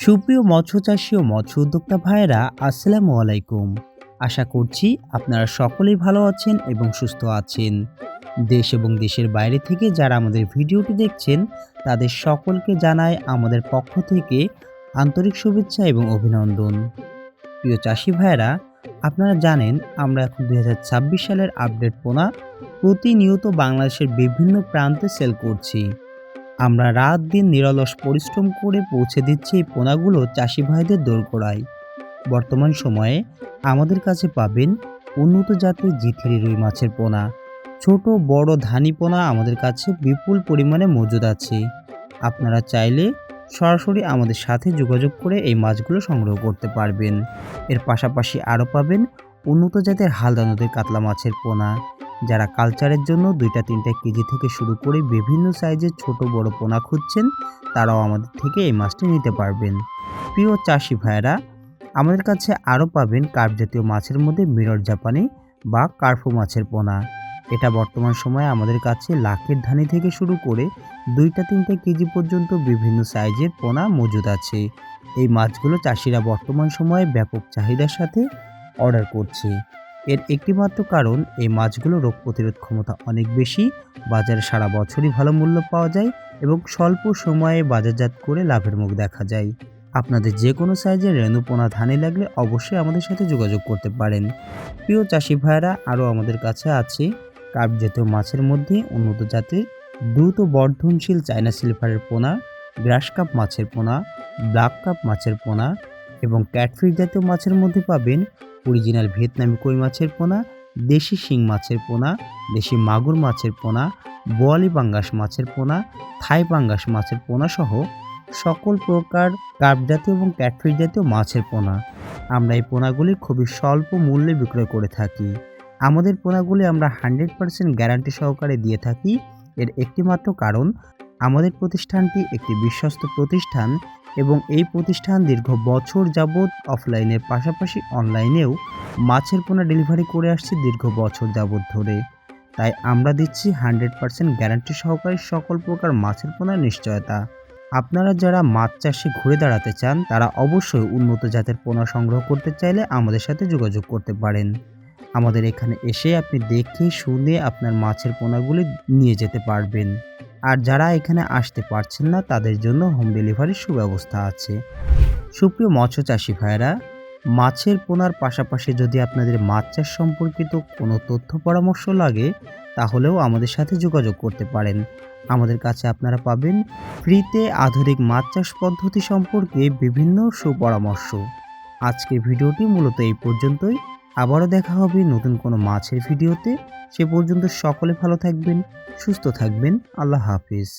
সুপ্রিয় মৎস্য চাষী ও মৎস্য উদ্যোক্তা ভাইয়েরা, আসসালামু আলাইকুম। আশা করছি আপনারা সকলেই ভালো আছেন এবং সুস্থ আছেন। দেশ এবং দেশের বাইরে থেকে যারা আমাদের ভিডিওটি দেখছেন তাদের সকলকে জানাই আমাদের পক্ষ থেকে আন্তরিক শুভেচ্ছা এবং অভিনন্দন। প্রিয় চাষী ভাইয়েরা, আপনারা জানেন আমরা এখন 2026 সালের আপডেট পোনা প্রতিনিয়ত বাংলাদেশের বিভিন্ন প্রান্তে সেল করছি। আমরা রাত দিন নিরলস পরিশ্রম করে পৌঁছে দিচ্ছি এই পোনাগুলো চাষি ভাইদের দোরগোড়ায়। বর্তমান সময়ে আমাদের কাছে পাবেন উন্নত জাতের জিথিরি রুই মাছের পোনা। ছোট বড় ধানি পোনা আমাদের কাছে বিপুল পরিমাণে মজুদ আছে। আপনারা চাইলে সরাসরি আমাদের সাথে যোগাযোগ করে এই মাছগুলো সংগ্রহ করতে পারবেন। এর পাশাপাশি আরও পাবেন উন্নত জাতের হালদা নদীর কাতলা মাছের পোনা। যারা কালচারের জন্য 2-3 কেজি থেকে শুরু করে বিভিন্ন সাইজের ছোট বড় পোনা খুঁজছেন, তারাও আমাদের থেকে এই মাছটি নিতে পারবেন। প্রিয় চাষি ভাইয়েরা, আমাদের কাছে আরও পাবেন কার্প জাতীয় মাছের মধ্যে মিরর জাপানি বা কার্পো মাছের পোনা। এটা বর্তমান সময়ে আমাদের কাছে লাখের ধানি থেকে শুরু করে 2-3 কেজি পর্যন্ত বিভিন্ন সাইজের পোনা মজুদ আছে। এই মাছগুলো চাষিরা বর্তমান সময়ে ব্যাপক চাহিদার সাথে অর্ডার করছে। এর একটিমাত্র কারণ, এই মাছগুলো রোগ প্রতিরোধ ক্ষমতা অনেক বেশি, বাজারে সারা বছরই ভালো মূল্য পাওয়া যায় এবং স্বল্প সময়ে বাজারজাত করে লাভের মুখ দেখা যায়। আপনাদের যে কোনো সাইজের রেণুপোনা ধানি লাগলে অবশ্যই আমাদের সাথে যোগাযোগ করতে পারেন। প্রিয় চাষি ভাইয়েরা, আরও আমাদের কাছে আছে কার্প জাতীয় মাছের মধ্যে উন্নত জাতের দ্রুত বর্ধনশীল চায়না সিলভারের পোনা, গ্রাস কাপ মাছের পোনা, ব্ল্যাক কাপ মাছের পোনা এবং ক্যাটফিশ জাতীয় মাছের মধ্যে পাবেন অরিজিনাল ভিয়েতনামি কই মাছের পোনা, দেশি শিং মাছের পোনা, দেশি মাগুর মাছের পোনা, বোয়ালি পাঙ্গাস মাছের পোনা, থাই পাঙ্গাস মাছের পোনা সহ সকল প্রকার কার্প জাতীয় এবং ক্যাটফিশ জাতীয় মাছের পোনা। আমরা এই পোনাগুলি খুবই স্বল্প মূল্যে বিক্রয় করে থাকি। আমাদের পোনাগুলি আমরা 100% গ্যারান্টি সহকারে দিয়ে থাকি। এর একটিমাত্র কারণ, আমাদের প্রতিষ্ঠানটি একটি বিশ্বস্ত প্রতিষ্ঠান এবং এই প্রতিষ্ঠান দীর্ঘ বছর যাবৎ অফলাইনের পাশাপাশি অনলাইনেও মাছের পোনা ডেলিভারি করে আসছে দীর্ঘ বছর যাবৎ ধরে। তাই আমরা দিচ্ছি 100% গ্যারান্টি সহকারে সকল প্রকার মাছের পোনার নিশ্চয়তা। আপনারা যারা মাছ চাষে ঘুরে দাঁড়াতে চান, তারা অবশ্যই উন্নত জাতের পোনা সংগ্রহ করতে চাইলে আমাদের সাথে যোগাযোগ করতে পারেন। আমাদের এখানে এসে আপনি দেখে শুনে আপনার মাছের পোনাগুলি নিয়ে যেতে পারবেন। আর যারা এখানে আসতে পারছেন না, তাদের জন্য হোম ডেলিভারির সুব্যবস্থা আছে। সুপ্রিয় মৎস্য চাষী ভাইয়েরা, মাছের পোনার পাশাপাশি যদি আপনাদের মাছ চাষ সম্পর্কিত কোনো তথ্য পরামর্শ লাগে, তাহলেও আমাদের সাথে যোগাযোগ করতে পারেন। আমাদের কাছে আপনারা পাবেন ফ্রিতে আধুনিক মাছ চাষ পদ্ধতি সম্পর্কে বিভিন্ন সুপরামর্শ। আজকের ভিডিওটি মূলত এই পর্যন্তই। আবারও দেখা হবে নতুন কোনো মাছের ভিডিওতে। সে পর্যন্ত সকলে ভালো থাকবেন, সুস্থ থাকবেন। আল্লাহ হাফিজ।